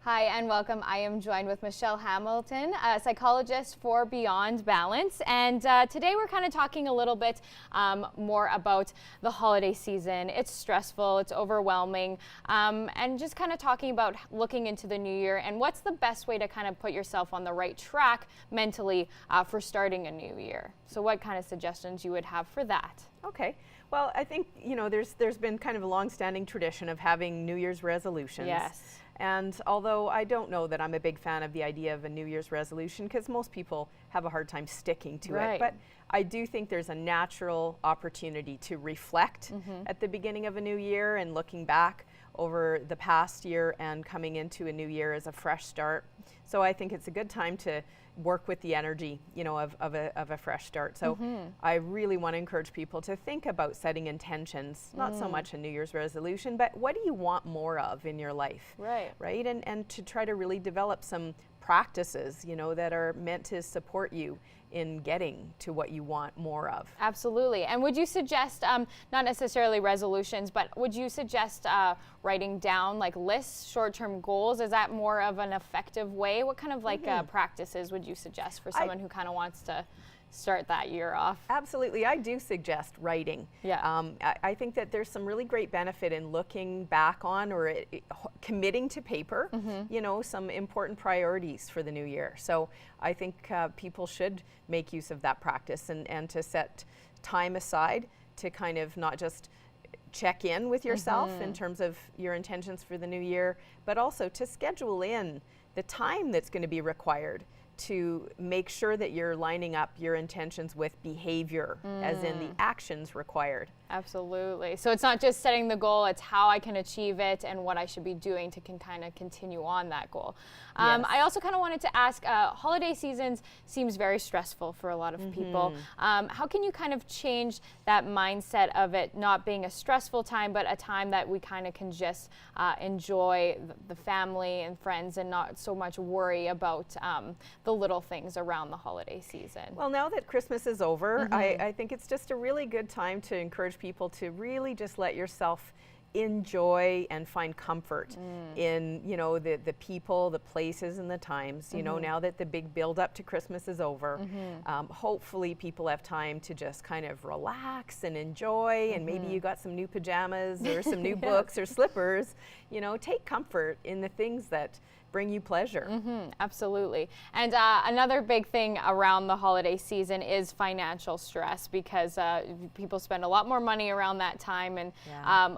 Hi and welcome. I am joined with Michelle Hamilton, a psychologist for Beyond Balance. And today we're kind of talking a little bit more about the holiday season. It's stressful, it's overwhelming, and just kind of talking about looking into the new year and what's the best way to kind of put yourself on the right track mentally for starting a new year. So what kind of suggestions you would have for that? Okay. Well, I think, there's been kind of a long-standing tradition of having New Year's resolutions. Yes. And although I don't know that I'm a big fan of the idea of a New Year's resolution, because most people have a hard time sticking to it, but I do think there's a natural opportunity to reflect at the beginning of a new year and looking back over the past year and coming into a new year as a fresh start. So I think it's a good time to work with the energy, of a fresh start. So I really want to encourage people to think about setting intentions, not so much a New Year's resolution, but what do you want more of in your life? Right? And to try to really develop some practices, that are meant to support you in getting to what you want more of. Absolutely. And would you suggest, not necessarily resolutions, but would you suggest writing down like lists, short-term goals? Is that more of an effective way? What kind of practices would you suggest for someone who kind of wants to start that year off? Absolutely. I do suggest writing. Yeah. I think that there's some really great benefit in looking back on or committing to paper, some important priorities for the new year. So I think people should make use of that practice and to set time aside to kind of not just check in with yourself in terms of your intentions for the new year, but also to schedule in the time that's going to be required to make sure that you're lining up your intentions with behavior, as in the actions required. Absolutely. So it's not just setting the goal, it's how I can achieve it and what I should be doing to kind of continue on that goal. I also kind of wanted to ask, holiday seasons seems very stressful for a lot of people. How can you kind of change that mindset of it not being a stressful time, but a time that we kind of can just enjoy the family and friends and not so much worry about the little things around the holiday season? Well, now that Christmas is over, I think it's just a really good time to encourage people to really just let yourself enjoy and find comfort in, the people, the places, and the times. Now that the big build up to Christmas is over, hopefully people have time to just kind of relax and enjoy, and maybe you got some new pajamas or some new books or slippers. Take comfort in the things that bring you pleasure. Absolutely. And another big thing around the holiday season is financial stress, because people spend a lot more money around that time. And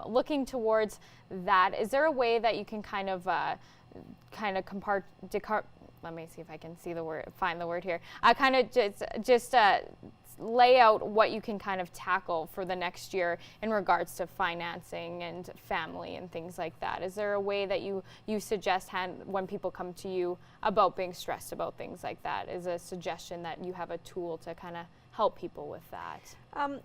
looking towards that, is there a way that you can kind of let me see if I can find the word here. Kind of just lay out what you can kind of tackle for the next year in regards to financing and family and things like that. Is there a way that you suggest when people come to you about being stressed about things like that? Is a suggestion that you have a tool to kind of help people with that?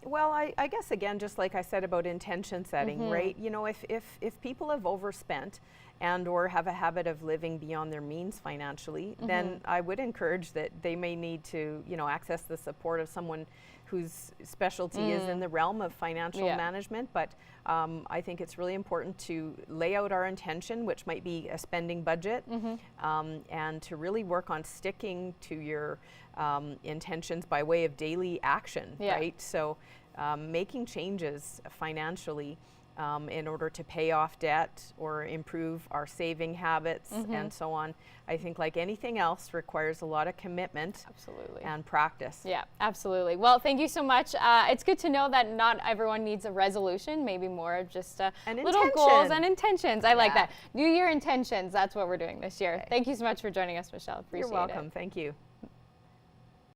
Well, I guess again, just like I said about intention setting, right? If people have overspent and or have a habit of living beyond their means financially, then I would encourage that they may need to, access the support of someone whose specialty is in the realm of financial management. But I think it's really important to lay out our intention, which might be a spending budget, and to really work on sticking to your intentions by way of daily action, right? So making changes financially in order to pay off debt or improve our saving habits and so on. I think like anything else requires a lot of commitment and practice. Yeah, absolutely. Well, thank you so much. It's good to know that not everyone needs a resolution, maybe more of just little goals and intentions. I like that. New Year intentions, that's what we're doing this year. Thank you so much for joining us, Michelle. Appreciate it. You're welcome. Thank you.